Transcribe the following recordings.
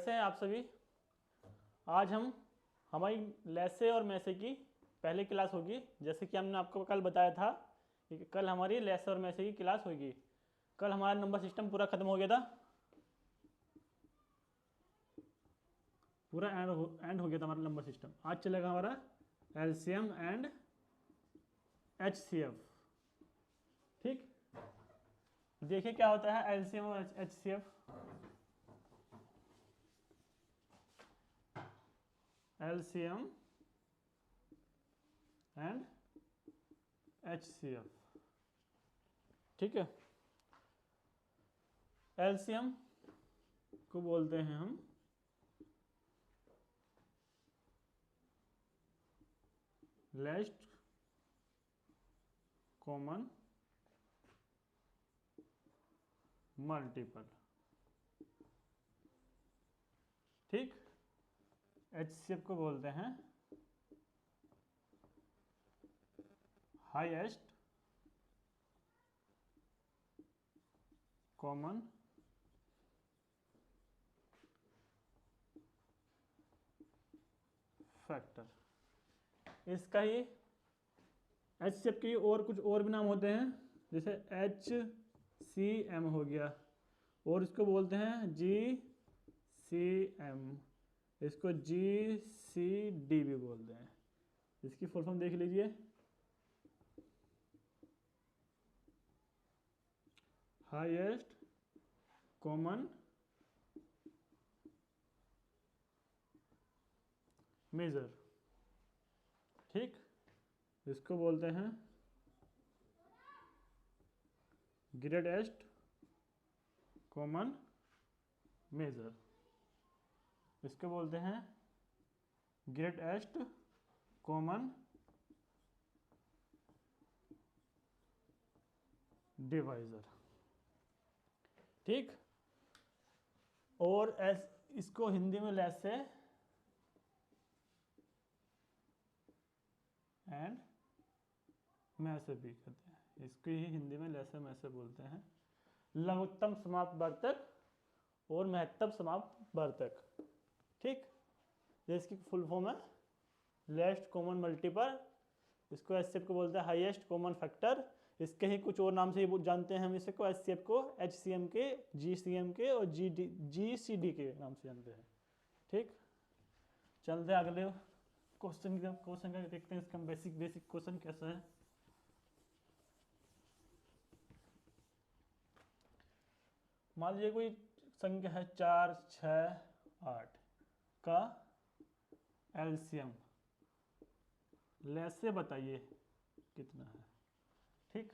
कैसे हैं आप सभी। आज हम हमारी लैसे और मैसे की पहली क्लास होगी। जैसे कि हमने आपको कल बताया था कि कल हमारी लैसे और मैसे की क्लास होगी। कल हमारा नंबर सिस्टम पूरा ख़त्म हो गया था, पूरा एंड हो गया था हमारा नंबर सिस्टम। आज चलेगा हमारा एलसीएम एंड एचसीएफ। ठीक, देखिए क्या होता है एलसीएम और एचसीएफ। एलसीएम एंड एचसीएफ, ठीक है। एलसीएम को बोलते हैं हम लेस्ट कॉमन मल्टीपल, ठीक। एचसीएफ को बोलते हैं हाईएस्ट कॉमन फैक्टर। इसका ही एचसीएफ के और कुछ और भी नाम होते हैं, जैसे HCM हो गया, और इसको बोलते हैं GCM, इसको GCD भी बोलते हैं। इसकी फुल फॉर्म देख लीजिए, हाईएस्ट कॉमन मेजर, ठीक। इसको बोलते हैं ग्रेटेस्ट कॉमन मेजर, इसको बोलते हैं ग्रेटेस्ट कॉमन डिवाइजर, ठीक। और इसको हिंदी में लैसे एंड मैसे भी कहते हैं। इसको ही हिंदी में लैसे मैसे बोलते हैं। लघुत्तम समाप्त वर्तक और महत्तम समाप्त वर्तक, ठीक। जिसकी फुल फॉर्म है लेस्ट कॉमन मल्टीपल, इसको एचसीएफ को बोलते हैं हाईएस्ट कॉमन फैक्टर। इसके ही कुछ और नाम से ही जानते हैं हम इसको, एचसीएफ को HCM के, GCM के और GCD के नाम से जानते हैं, ठीक। चलते हैं अगले क्वेश्चन का देखते हैं। इसका बेसिक क्वेश्चन कैसा है। मान लीजिए कोई संख्या है 4, 6, 8 का एलसीएम लैसे बताइए कितना है, ठीक।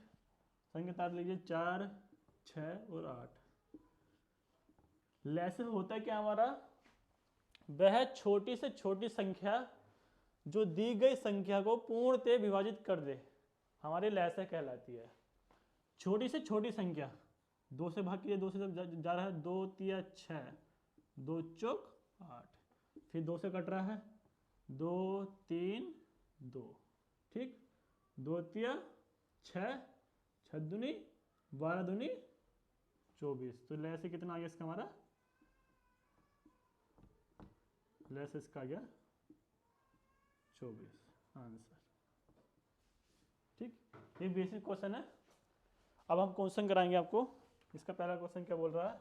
संख्या तार लीजिए 4, 6 और 8। लैसे होता है क्या हमारा, वह छोटी से छोटी संख्या जो दी गई संख्या को पूर्णतः विभाजित कर दे, हमारी लैसे कहलाती है। छोटी से छोटी संख्या, 2 से भाग कीजिए, 2 से जब जा रहा है 2 तिया 6, 2 चौक 8, फिर 2 से कट रहा है 2 3 2, ठीक। 2 तिया 6, 6 दूनी 12 दूनी 24। तो लैसे कितना आ गया इसका हमारा, लैसे इसका आ गया 24 आंसर, ठीक। ये बेसिक क्वेश्चन है। अब हम क्वेश्चन कराएंगे आपको। इसका पहला क्वेश्चन क्या बोल रहा है,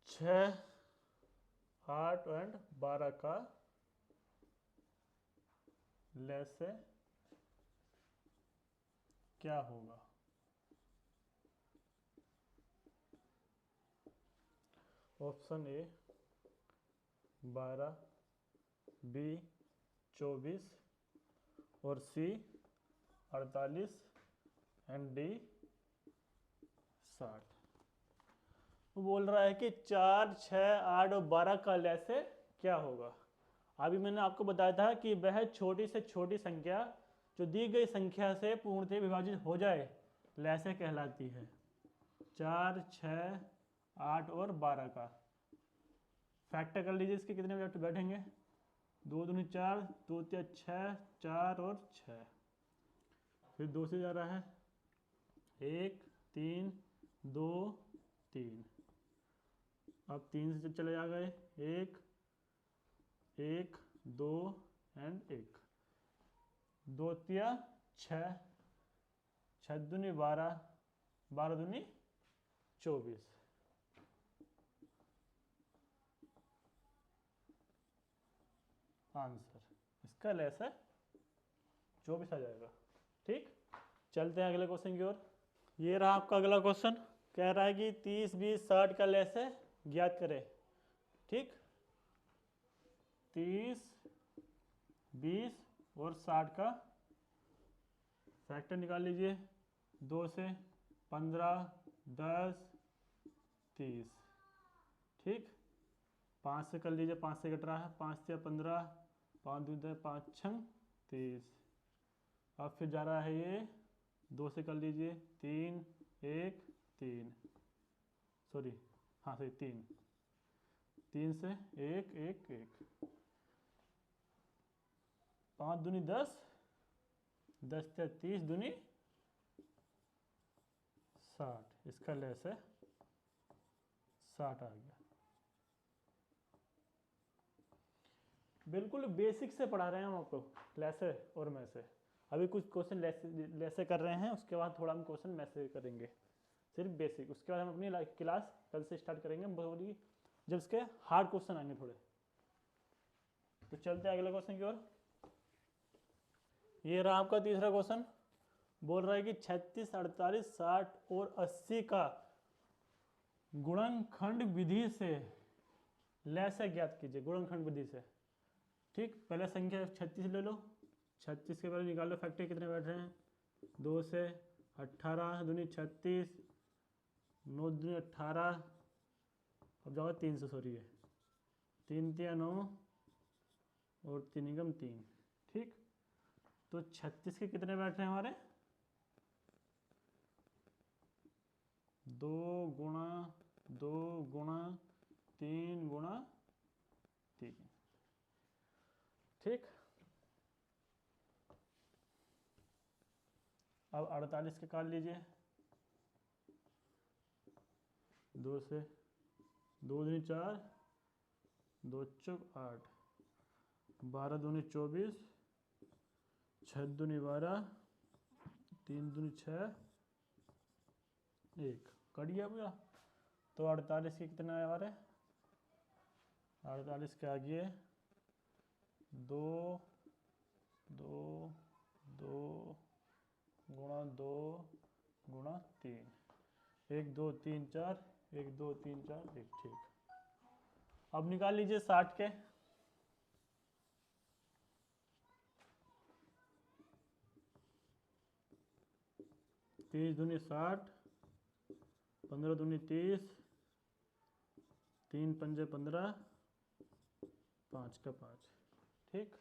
छः 8 एंड 12 का लैसे क्या होगा। ऑप्शन ए 12, बी 24 और सी 48 एंड डी 60। वो बोल रहा है कि 4, 6, 8 और 12 का लैसे क्या होगा। अभी मैंने आपको बताया था कि वह छोटी से छोटी संख्या जो दी गई संख्या से पूर्णतः विभाजित हो जाए लैसे कहलाती है। 4, 6, 8 और 12 का फैक्टर कर लीजिए, इसके कितने बैठेंगे, 2 दूनी 4, 2 तिया 6, 4 और 6, फिर 2 से जा रहा है 1 3 2 3, अब 3 से चले जा गए 1 1 2 एंड 1, 2 तिया 6, 6 दूनी 12, 12 दूनी 24, आंसर इसका लेस है 24 आ जाएगा। ठीक, चलते हैं अगले क्वेश्चन की ओर। ये रहा आपका अगला क्वेश्चन, कह रहा है कि 30 20 60 का लेस है ज्ञात करें। ठीक, 30 20 और 60 का फैक्टर निकाल लीजिए, 2 से 15 10 30। ठीक, 5 से कर लीजिए, 5 से कट रहा है, 5 से 15, 5 दूध 5 6 30, अब फिर जा रहा है ये 2 से कर लीजिए, 3 1 3, सॉरी हाँ सही 3, 3 से 1 1 1, 5 दूनी 10, 10 से 30 दूनी 60, इसका लेस है 60 आ गया। बिल्कुल बेसिक से पढ़ा रहे हैं हम आपको, लेसे और मैसे। अभी कुछ क्वेश्चन लेसे कर रहे हैं, उसके बाद थोड़ा हम क्वेश्चन मैसे करेंगे, सिर्फ बेसिक। उसके बाद हम अपनी क्लास कल से स्टार्ट करेंगे बोलिए, जब इसके हार्ड क्वेश्चन आएंगे थोड़े। तो चलते हैं अगले क्वेश्चन की ओर। ये रहा आपका तीसरा क्वेश्चन, बोल रहा है कि 36 48 60 और 80 का गुणनखंड विधि से लेसे ज्ञात कीजिए, गुणनखंड विधि से। ठीक, पहले संख्या 36 ले लो, 36 के पहले निकाल लो फैक्टर कितने बैठ रहे हैं, 2 से 18 दूनी 36, 9 दूनी 18, अब जाओ 3 से, सॉरी है 3 तिया 9 और 3 निगम 3। ठीक, तो 36 के कितने बैठ रहे हैं हमारे, 2 गुणा 2 गुणा 3 गुणा 3। ठीक, अब 48 के काट लीजिए, 2 से 2 दूनी 4, 2 चौक 8, 12 दूनी 24, 6 दूनी 12, 3 दूनी 6, 1 कट गया पूरा। तो 48 के कितना है हमारे, 48 के आगे 2 2 2 गुणा 2 गुणा 3, 1 2 3 4, 1 2 3 4 1। ठीक, अब निकाल लीजिए 60 के, 30 दूनी 60, 15 दूनी 30, 3 पंजे 15, 5 का 5। ठीक,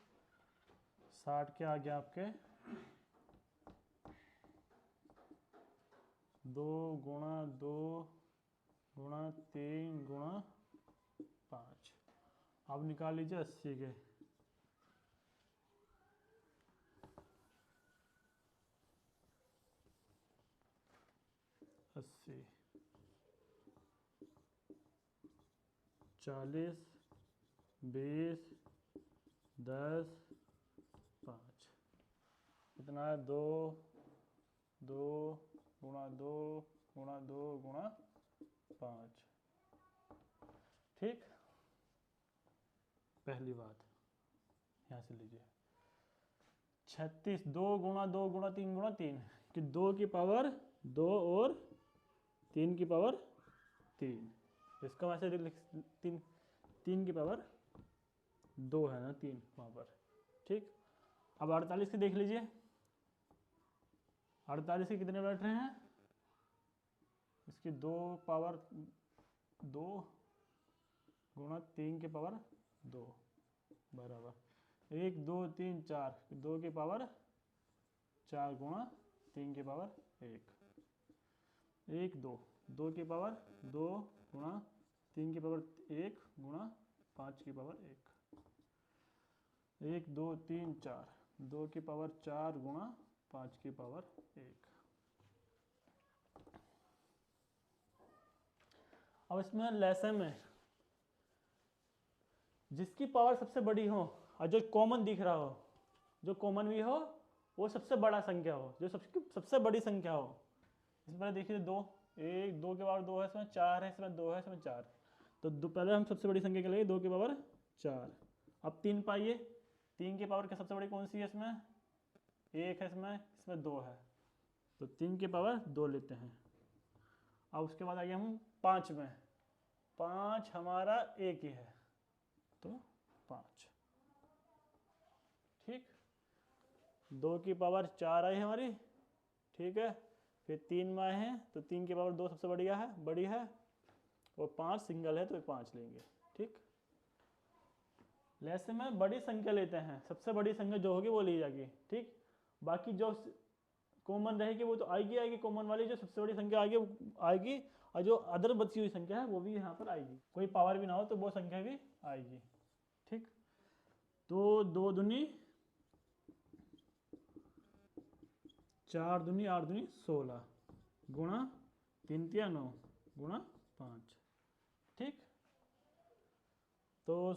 60 के आगे आपके 2 गुणा 2 गुणा 3 गुणा 5। अब निकाल लीजिए 80 के, 80 40 20 10 5, कितना है 2 2 गुणा 2 गुणा 2 गुणा 5। ठीक, पहली बात यहाँ से लीजिए 36, 2 गुणा 2 गुणा 3 गुणा 3, कि 2 की पावर 2 और 3 की पावर 3, इसका वैसे 3 की पावर 2 है ना, 3 वहाँ पर। ठीक, अब 48 की देख लीजिए, 48 के कितने बैठ रहे हैं, इसकी 2 पावर 2 गुणा 3 की पावर 2 बराबर 1 2 3 4, 2 की पावर 4 गुणा 3 की पावर 1, 1 2 2 की पावर 2 गुणा 3 की पावर 1 गुणा 5 की पावर 1, 2 3 4, 2 की पावर 4 गुणा 5 की पावर 1। अब इसमें लैसे में जिसकी पावर सबसे बड़ी हो और जो कॉमन दिख रहा हो, जो कॉमन भी हो, वो सबसे बड़ा संख्या हो, जो सबसे बड़ी संख्या हो। इसमें देखिए 2, 1, 2 की पावर 2 है, इसमें 4 है, इसमें 2 है, इसमें 4। तो पहले हम सबसे बड़ी संख्या के लिए 2 की पावर 4। अब 3 पाइए, 3 की पावर क्या सबसे बड़ी कौन सी है? इसमें 1 है, इसमें 2 है, तो 3 की पावर 2 लेते हैं। अब उसके बाद आइए हम 5 में, 5 हमारा एक ही है, तो 5। ठीक, 2 की पावर 4 आई हमारी, ठीक है। फिर 3 में आए हैं, तो 3 की पावर 2 सबसे बड़ी है, और 5 सिंगल है, तो 5 लेंगे। ठीक, लैसे में बड़ी संख्या लेते हैं, सबसे बड़ी संख्या जो होगी वो ली जाएगी। ठीक, बाकी जो कॉमन रहेगी वो तो आएगी कॉमन वाली, जो सबसे बड़ी संख्या आएगी, और जो अदर बची हुई संख्या है वो भी यहाँ पर आएगी। कोई पावर भी ना हो तो वो संख्या भी आएगी। ठीक, तो 2 दूनी 4 दूनी 8 दूनी 16 गुणा 3 तिया 9 गुणा 5। ठीक, तो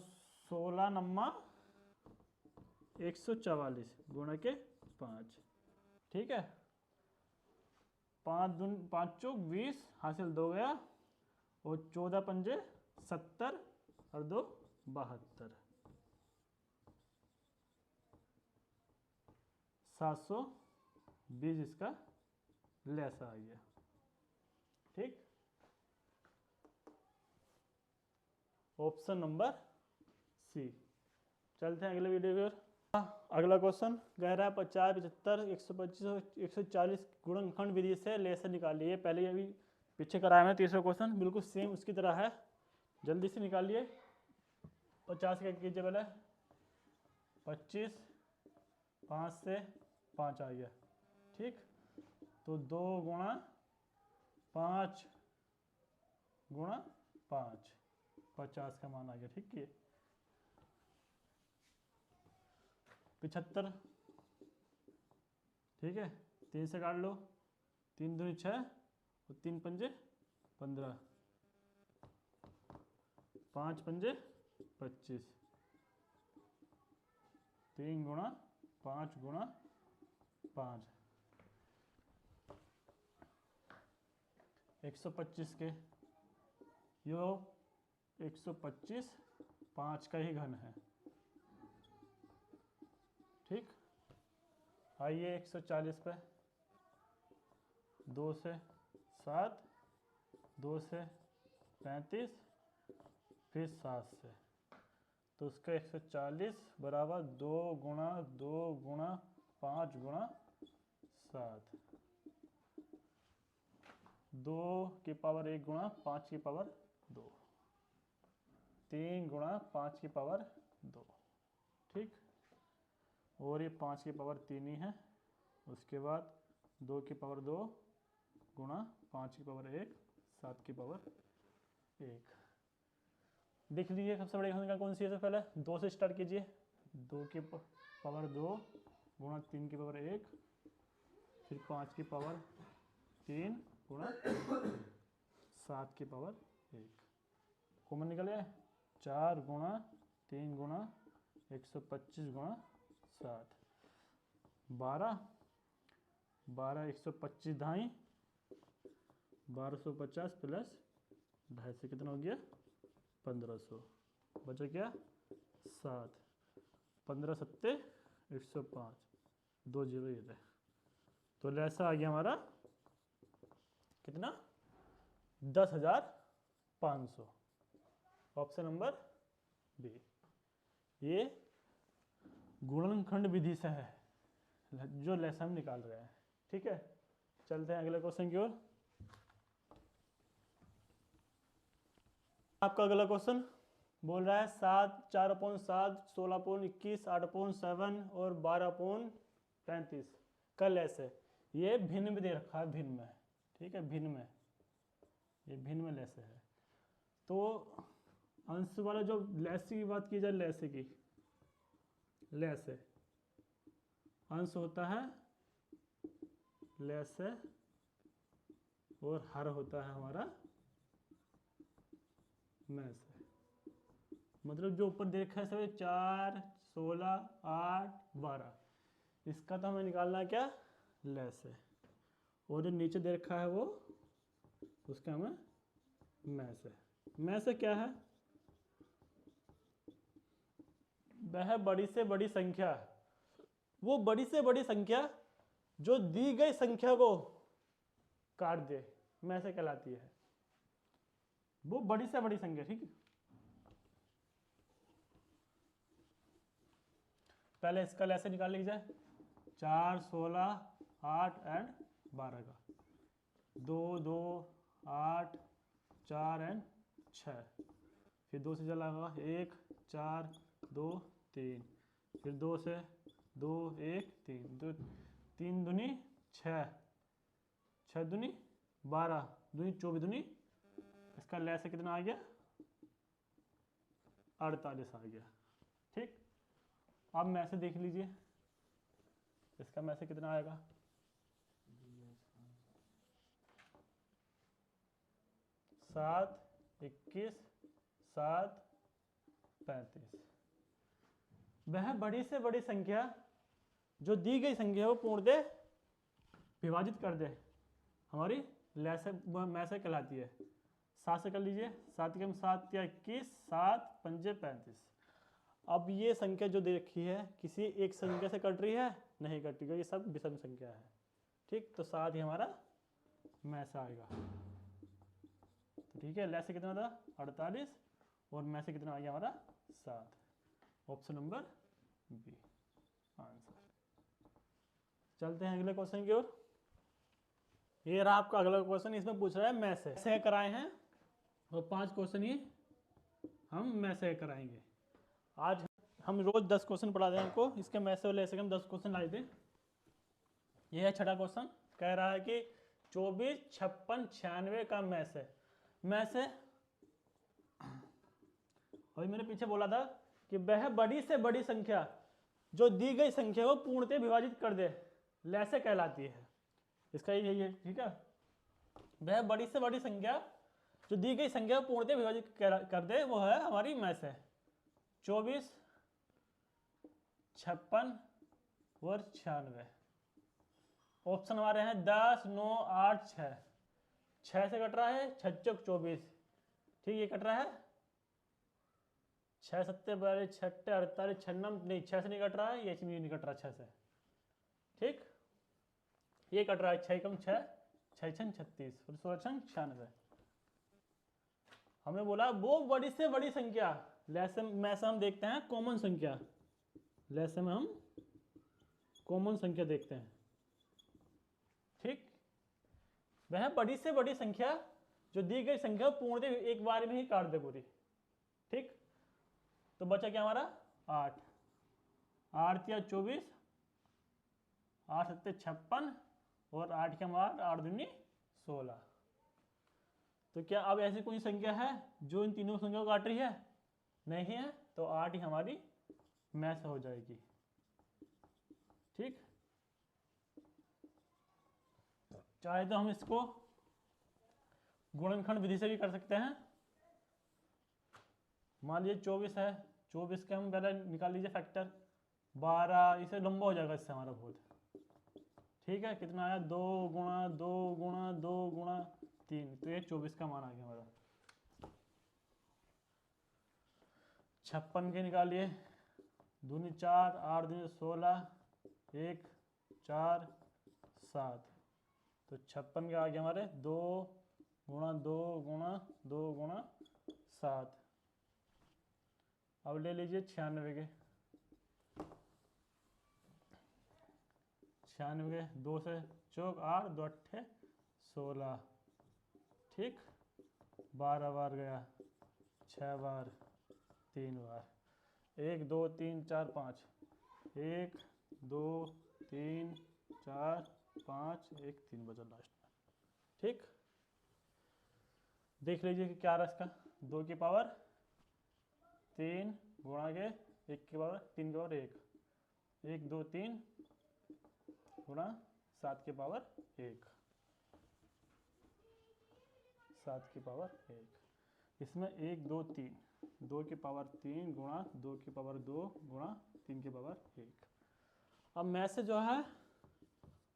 16 नम्मा 144 गुणा के 5। ठीक है, 5 चौक 20 हासिल 2 गया, और 14 पंजे 70 और 2 72, 720 इसका लैसा आ गया। ठीक, ऑप्शन नंबर सी। चलते हैं अगले वीडियो की ओर। अगला क्वेश्चन कह रहा है 50, 75, 125, 140 गुणनखंड विधि से लेसे निकालिए। पहले अभी पीछे कराया है तीसरा क्वेश्चन, बिल्कुल सेम उसकी तरह है, जल्दी से निकालिए। 50 का कीजिए पहले, 25, 5 से 5 आ गया। ठीक, तो 2 गुणा 5 गुणा 5, 50 का मान आ गया। ठीक है, 75, ठीक है, 3 से काट लो, 3 दूनी 6 और 3 पंजे 15, 5 पंजे 25, 3 गुणा 5 गुणा 5, 125 के यो 125 5 का ही घन है। ठीक, आइए 140 पे, 2 से 7, 2 से 35, फिर 7 से, तो उसका 140 बराबर 2 गुणा 2 गुणा 5 गुणा 7, 2 की पावर 1 गुणा 5 की पावर 2, 3 गुणा 5 की पावर 2। ठीक, और ये 5 की पावर 3 ही है। उसके बाद 2 की पावर 2 गुणा 5 की पावर 1, 7 की पावर 1। देख लीजिए सबसे बड़ी संख्या कौन सी है। पहले 2 से स्टार्ट कीजिए, 2 की पावर 2 गुणा 3 की पावर 1, फिर 5 की पावर 3 गुणा 7 की पावर 1। कॉमन निकल आए, 4 गुणा 3 गुणा 125 गुणा 7, 12, 125 ढाई 1250 प्लस 250 से कितना हो गया 1500, बचा क्या 7, 15 सत्ते 105, 2 जीरो ये रहे। तो लैसा आ गया हमारा कितना 10,500। ऑप्शन नंबर बी, ये गुणनखंड विधि से है जो लैसा हम निकाल रहे हैं। ठीक है, चलते हैं अगले क्वेश्चन की ओर। आपका अगला क्वेश्चन बोल रहा है 7, 4/7, 16/21, 8/7 और 12/35 का लैस है। ये भिन्न में दे रखा है, भिन्न में। ठीक है, भिन्न में, ये भिन्न में लैस है। तो अंश वाला जो लैसे की बात की जाए, लैसे की, लैसे अंश होता है लैसे और हर होता है हमारा में से। मतलब जो ऊपर देखा है सभी 4, 16, 8, 12, इसका तो हमें निकालना है क्या, लैसे। और जो नीचे दे रखा है वो उसका हमें में से क्या है, वह बड़ी से बड़ी संख्या, वो बड़ी से बड़ी संख्या जो दी गई संख्या को काट दे, में से कहलाती है। वो बड़ी से बड़ी संख्या, ठीक है। पहले इसका लैसे निकाल लीजिए, 4, 16, 8 एंड 12 का, 2, 2, 8, 4 एंड 6, फिर 2 से चला होगा 1, 4, 2, 3, फिर 2 से 2, 1, 3, 2, 3 दूनी 6, 6 दूनी 12, दूनी 24 दूनी, इसका लैसे कितना आ गया, 48 आ गया, ठीक। अब में से देख लीजिए, इसका में से कितना आएगा, 7, 21, 7, 35। वह बड़ी से बड़ी संख्या जो दी गई संख्या वो पूर्णतः विभाजित कर दे, हमारी लैसे में से कहलाती है। 7 से कर लीजिए, 7 के हम 7 या 21, 7 पंजे 35। अब ये संख्या जो दे रखी है किसी एक संख्या से कट रही है, नहीं कट रही, ये सब विषम संख्या है, ठीक। तो 7 ही हमारा में से आएगा, तो ठीक है। लैसे कितना था 48 और में से कितना आ गया हमारा 7, ऑप्शन नंबर बी आंसर। चलते हैं अगले क्वेश्चन की ओर। ये रहा आपका अगला क्वेश्चन, इसमें पूछ रहा है में से कराए हैं और 5 क्वेश्चन ही हम में से कराएंगे। आज हम रोज 10 क्वेश्चन पढ़ा दें आपको, इसके में से ले सके हम 10 क्वेश्चन लाए थे। ये है छठा क्वेश्चन, कह रहा है कि 24, 56, 96 का में से और मैंने पीछे बोला था कि वह बड़ी से बड़ी संख्या जो दी गई संख्या को पूर्णतः विभाजित कर दे, लैसे कहलाती है। इसका यही है, ठीक है। वह बड़ी से बड़ी संख्या जो दी गई संख्या को पूर्णतः विभाजित कर दे, वो है हमारी में से। 24, 56 और 96। ऑप्शन हमारे हैं 10, 9, 8, 6। 6 से कट रहा है 6 चौक 24, ठीक। ये कट रहा है 6 सत्ते 12, 6 48, 6 नहीं, 6 से नहीं कट रहा है, ये नहीं कट रहा 6 से, ठीक। ये कट रहा है 6 कम 6, 6 छंग 36 और 16 छंग 96। हमने बोला वो बड़ी से बड़ी संख्या, लैसे में से हम देखते हैं कॉमन संख्या, लैसे में हम कॉमन संख्या देखते हैं, ठीक। वह बड़ी से बड़ी संख्या जो दी गई संख्या पूर्णतः एक बार में ही काट दे पूरी, ठीक। तो बचा क्या हमारा 8, 8 या 24, 8 सत्ते 56 और 8 के हम 8 दूनी 16। तो क्या अब ऐसी कोई संख्या है जो इन तीनों संख्या को काट रही है, नहीं है, तो 8 ही हमारी में से हो जाएगी, ठीक। चाहे तो हम इसको गुणनखंड विधि से भी कर सकते हैं। मान लीजिए 24 है, 24 के हम पहले निकाल लीजिए फैक्टर 12, इसे लंबा हो जाएगा इससे हमारा बहुत, ठीक है। कितना आया 2 गुणा 2 गुणा 2 गुणा 3, तो ये 24 का मान आ गया हमारा। 56 के निकालिए, दूनी 4, 8 दूनी 16, 1 4 7, तो 56 के आ गया हमारे 2 गुणा 2 गुणा 2 गुणा 7। अब ले लीजिए 96 के, 96 के 2 से चौक 8, 2 अट्ठे 16, ठीक। 12 बार गया, 6 बार, 3 बार, 1 2 3 4 5, 1 2 3 4 5, 1 3 बचा लास्ट में, ठीक। देख लीजिए कि क्या रहा इसका, 2 की पावर 3 गुणा के 1 के पावर 3 के पावर 1, 1 2 3 गुणा 7 के पावर 1, 7 की पावर 1। इसमें 1 2 3, 2 की पावर 3 गुणा 2 की पावर 2 गुणा 3 की पावर 1। अब मैं से जो है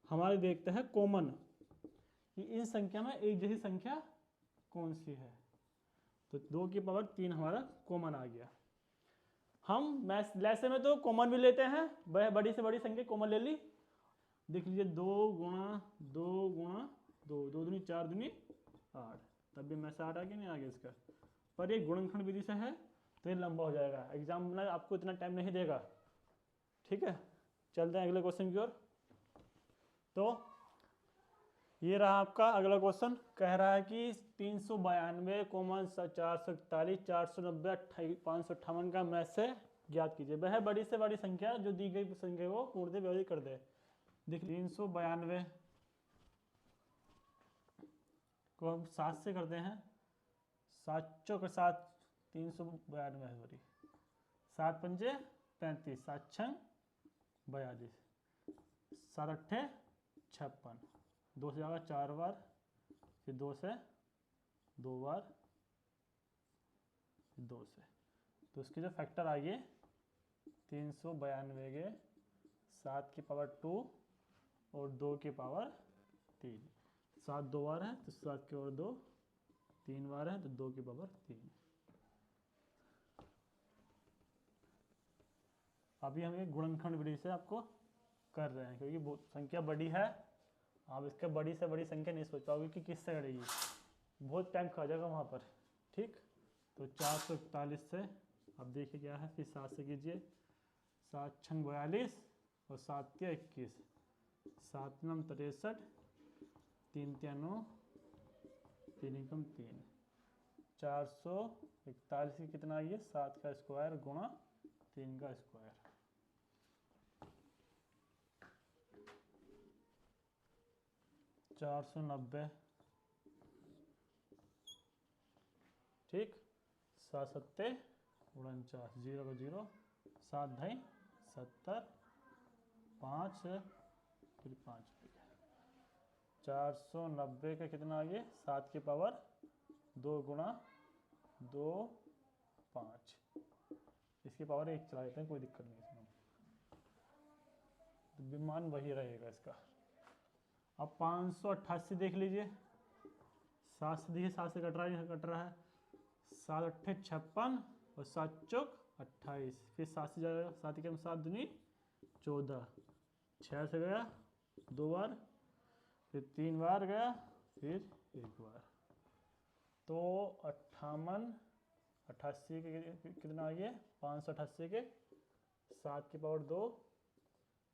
हमारे देखते हैं कॉमन, कि इन संख्या में एक जैसी संख्या कौन सी है। तो 2 की पावर 3 हमारा कॉमन आ गया। हम मैथ लैसे में तो कॉमन भी लेते हैं, वह बड़ी से बड़ी संख्या कॉमन ले ली। देख लीजिए 2 गुणा 2 गुणा 2, 2 दूनी 4 दूनी 8, तब भी मैं से 8 आ गया, नहीं आ गया इसका। पर ये गुणनखंड विधि से है तो ये लंबा हो जाएगा, एग्जाम में आपको इतना टाइम नहीं देगा। ठीक है, चलते हैं अगले क्वेश्चन की ओर। तो ये रहा आपका अगला क्वेश्चन, कह रहा है कि 392, 441, 490, 558 का मैथ से ज्ञात कीजिए। वह बड़ी से बड़ी संख्या जो दी गई संख्या को पूर्णतः विभाजित कर दे। देखिए 392 को हम 7 से करते हैं, 7 चौक 7, 392 सॉरी, 7 पंजे 35, 7 छंग 42, 7 अट्ठे 56, 2 से जाएगा 4 बार, फिर 2 से 2 बार, फिर 2 से। तो इसके जो फैक्टर आइए 392 के 7 की पावर 2 और 2 की पावर 3, 7 2 बार है तो 7 की पावर 2, 3 बार है तो 2 की पावर 3। अभी हम एक गुणनखंड विधि से आपको कर रहे हैं, क्योंकि संख्या बड़ी है, आप इसका बड़ी से बड़ी संख्या नहीं सोच पाओगे कि किससे करेगी, बहुत टाइम खा जाएगा वहाँ पर। ठीक, तो 441 से अब देखिए क्या है, फिर 7 से कीजिए, 7 छंग 42 और 7 तिया 21, 7 नम 63, 3 तिया 9, 3 एकम 3, 441 की कितना आ गया, 7 का स्क्वायर गुणा 3 का स्क्वायर, 490। ठीक, 7 सत्ते 49, 0 का 0, 7 ढाई 70, 5 फिर 5 490 का कितना आ गया, 7 की पावर 2 गुणा 2 5, इसकी पावर 1 चला देते हैं, कोई दिक्कत नहीं इसमें, तो विमान वही रहेगा इसका। अब 588 देख लीजिए, 7 से देखिए, 7 से कट रहा है, 7 अट्ठे 56 और 7 चौक 28, फिर 7 से जाएगा, 7 के 7 दूनी 14, 6 से गया 2 बार, फिर 3 बार गया, फिर 1 बार, तो 88 के कितना आ गया, 588 के 7 की पावर 2,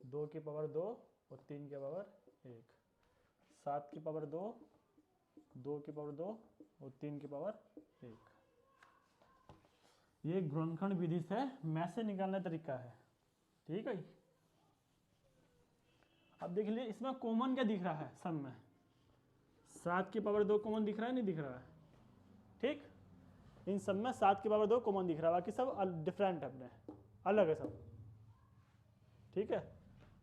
2 की पावर 2 और 3 की पावर 1, 7 की पावर 2, 2 की पावर 2 और 3 की पावर 1। ये गुणनखंड विधि से मैथ से निकालने का तरीका है। ठीक है, अब देख लीजिए इसमें कॉमन क्या दिख रहा है, सब में 7 की पावर 2 कॉमन दिख रहा है, नहीं दिख रहा है। ठीक, इन सब में 7 की पावर 2 कॉमन दिख रहा है, बाकी सब डिफरेंट है, अपने अलग है सब। ठीक है,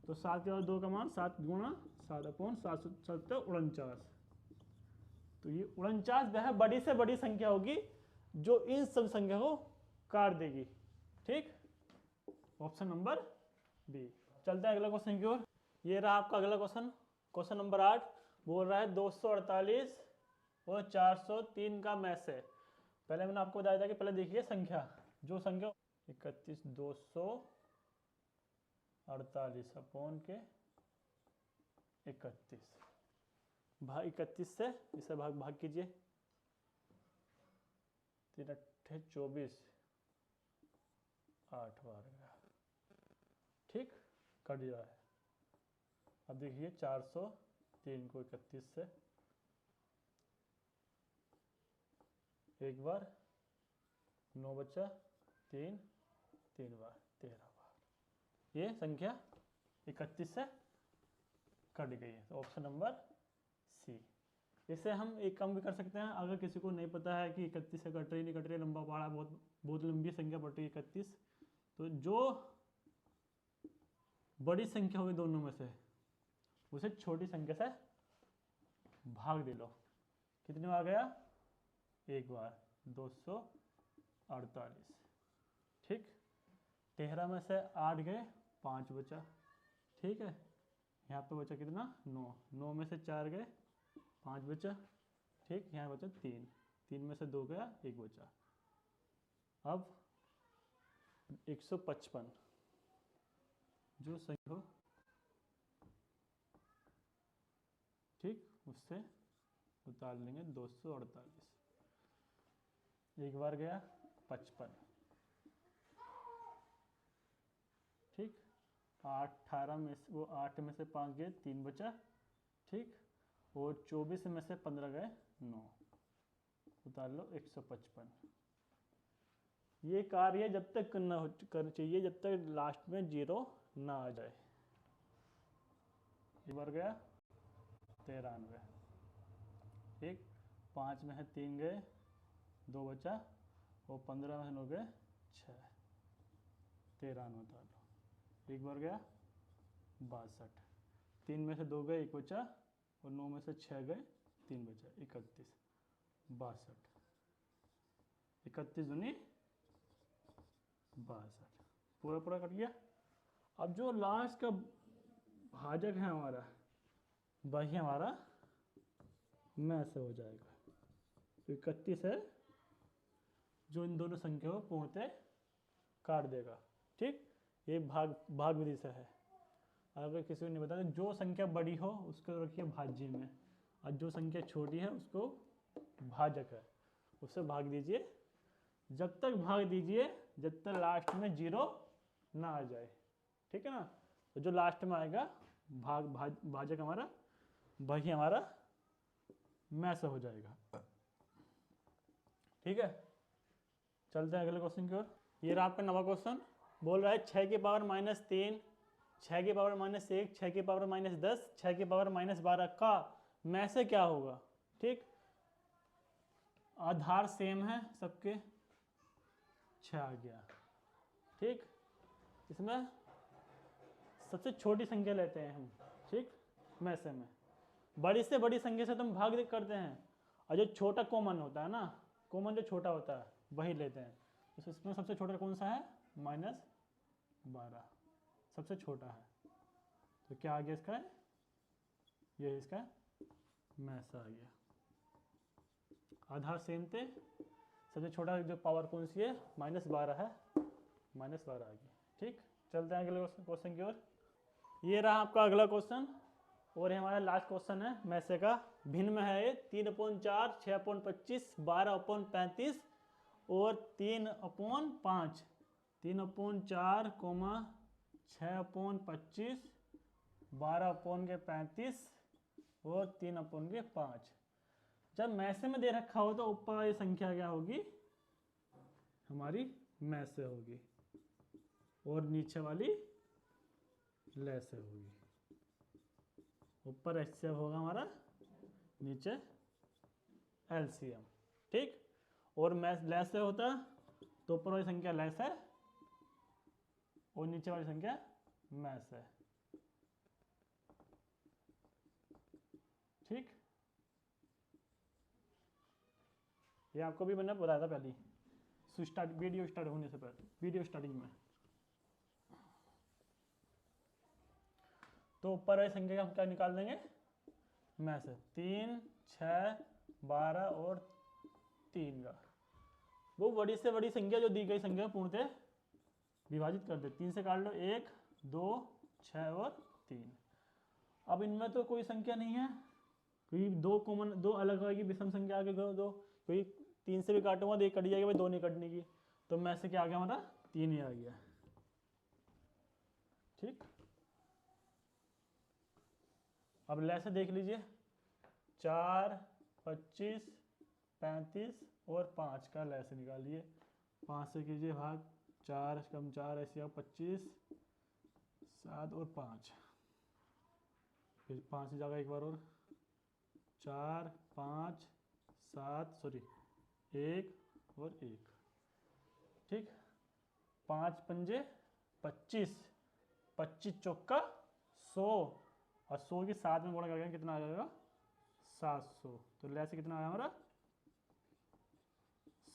तो 7 की पावर 2 का मान 7 गुणा 7 अपॉन 7 7 49, तो ये 49 वह बड़ी से बड़ी संख्या होगी जो इन सब संख्या को काट देगी। ठीक, ऑप्शन नंबर बी। चलते हैं अगला क्वेश्चन की ओर। ये रहा आपका अगला क्वेश्चन, क्वेश्चन नंबर 8, बोल रहा है 248 और 403 का मैथ से। पहले मैंने आपको बताया था कि पहले देखिए संख्या, जो संख्या 31 248 अपॉन के 31, भाग 31 से इसे भाग कीजिए, 3 अट्ठे 24, 8 बार गया। ठीक, कट जाए। अब देखिए 403 को 31 से एक बार, 9 बचा, 3 बार, 13 बार, ये संख्या 31 से कट गई है, तो ऑप्शन नंबर सी। इससे हम एक काम भी कर सकते हैं, अगर किसी को नहीं पता है कि 31 से कट रही नहीं कट रही, लंबा पहाड़ा बहुत बहुत लंबी संख्या पड़ रही है 31, तो जो बड़ी संख्या होगी दोनों में से उसे छोटी संख्या से भाग दे लो। कितने बार गया? एक बार, 248। ठीक, 13 में से 8 गए, 5 बचा। ठीक है, यहाँ पे बचा कितना? 9। 9 में से 4 गए, 5 बचा। ठीक, यहाँ बचा 3। 3 में से 2 गया, 1 बचा। अब 155 जो सही हो, ठीक, उससे उतार लेंगे 248। एक बार गया 55। ठीक, 18 में से वो 8 में से 5 गए, 3 बचा। ठीक, और 24 में से 15 गए, 9। उतार लो 155। ये कार्य जब तक करना चाहिए जब तक लास्ट में 0 ना आ जाए। एक बार गया 93। ठीक, 5 में से 3 गए, 2 बचा, और 15 में से 9 गए, 6। 93 उतार लो। एक बार गया 62। 3 में से 2 गए, 1 बचा, और 9 में से 6 गए, 3 बचा, 31। 62, 31 दूनी 62, पूरा पूरा कट गया। अब जो लास्ट का भाजक है हमारा, वही हमारा में से हो जाएगा। तो 31 है जो इन दोनों संख्याओं को पूर्णतः काट देगा। ठीक, ये भाग विधि से है। अगर किसी को नहीं पता, तो जो संख्या बड़ी हो उसको रखिए भाज्य में, और जो संख्या छोटी है उसको भाजक है, उससे भाग दीजिए। जब तक भाग दीजिए जब तक लास्ट में 0 ना आ जाए। ठीक है ना, तो जो लास्ट में आएगा भाजक हमारा, वही हमारा में से हो जाएगा। ठीक है, चलते हैं अगले क्वेश्चन की ओर। ये रहा आपका नवा क्वेश्चन। बोल रहा है 6 की पावर -3, 6 की पावर -1, 6 की पावर -10, 6 की पावर -12 का में से क्या होगा। ठीक, आधार सेम है सबके, 6 आ गया। ठीक, इसमें सबसे छोटी संख्या लेते हैं हम। ठीक, में से में बड़ी से बड़ी संख्या से तुम भाग करते हैं, और जो छोटा कॉमन होता है ना, कॉमन जो छोटा होता है वही लेते हैं। तो इसमें सबसे छोटा कौन सा है? -12 सबसे छोटा है। तो क्या आ गया इसका? ये इसका में से आ गया। आधार सेम थे, सबसे छोटा जो पावर कौन सी है? -12 है, -12 आ गई। ठीक, चलते हैं अगले क्वेश्चन की ओर। ये रहा आपका अगला क्वेश्चन, और ये हमारा लास्ट क्वेश्चन है में से का। भिन्न में है ये 3/4, 6/25, 12/35 और 3/5। 3/4, 6/25, 12/35 और 3/5। जब में से में दे रखा हो तो ऊपर वाली संख्या क्या होगी? हमारी में से होगी, और नीचे वाली ले से होगी। ऊपर HCF होगा हमारा, नीचे LCM। ठीक, और लेस से होता तो ऊपर वाली संख्या लेस है और नीचे वाली संख्या मैस है। ठीक, ये आपको भी मैंने बताया था पहले, वीडियो स्टार्ट होने से पहले, वीडियो स्टार्टिंग में। तो ऊपर वाली संख्या हम क्या निकाल देंगे? में से 3, 6, 12 और 3 का वो बड़ी से बड़ी संख्या जो दी गई संख्या पूर्णतः विभाजित कर दे। 3 से काट लो, 1, 2, 6 और 3। अब इनमें तो कोई संख्या नहीं है, कोई दो अलग आएगी, विषम संख्या आगे दो, कोई 3 से भी काटूंगा तो 1 कट जाएगी भाई, 2 नहीं कटने की। तो में से क्या आ गया हमारा? 3 ही आ गया। ठीक, अब लैसे देख लीजिए, 4, 25, 35 और 5 का लैसे निकालिए। 5 से कीजिए भाग, 4 कम 4 ऐसे आओ 25, 7 और 5, फिर 5 से जाएगा एक बार और, 4 5 7 सॉरी 1 और 1, ठीक। 5 पंजे 25, 25 चौका 100, और 100 की 7 में गुणा करके कितना आ जाएगा 700। तो लैस से कितना आया हमारा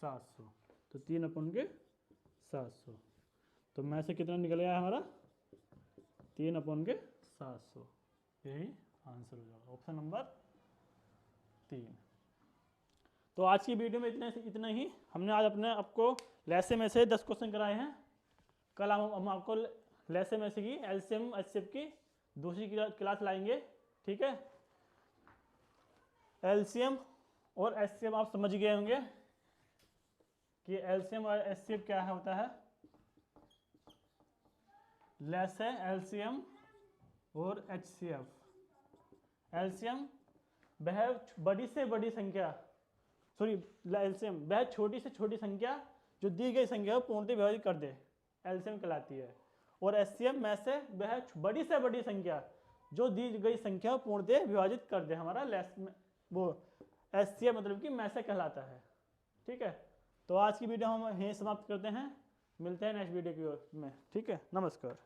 700, तो 3/700। तो में से कितना निकल गया हमारा 3/700, यही आंसर हो जाएगा ऑप्शन नंबर 3। तो आज की वीडियो में इतना ही। हमने आज अपने आपको लैसे में से 10 क्वेश्चन कराए हैं। कल हम आपको लैसे में से की एलसीएम एचसीएफ की दूसरी क्लास लाएंगे, ठीक है। एलसीएम और एचसीएफ आप समझ गए होंगे कि एलसीएम और एचसीएफ क्या होता है। लैसे एलसीएम और एचसीएफ। एलसीएम वह बड़ी से बड़ी संख्या, सॉरी एलसीएम वह छोटी से छोटी संख्या जो दी गई संख्या को पूर्णतः विभाजित कर दे, एलसीएम कहलाती है। और एचसीएफ में से वह बड़ी से बड़ी संख्या जो दी गई संख्या को पूर्णतः विभाजित कर दे, हमारा वो एचसीएफ मतलब कि में से कहलाता है, ठीक है। तो आज की वीडियो हम यहीं समाप्त करते हैं, मिलते हैं नेक्स्ट वीडियो में, ठीक है। नमस्कार।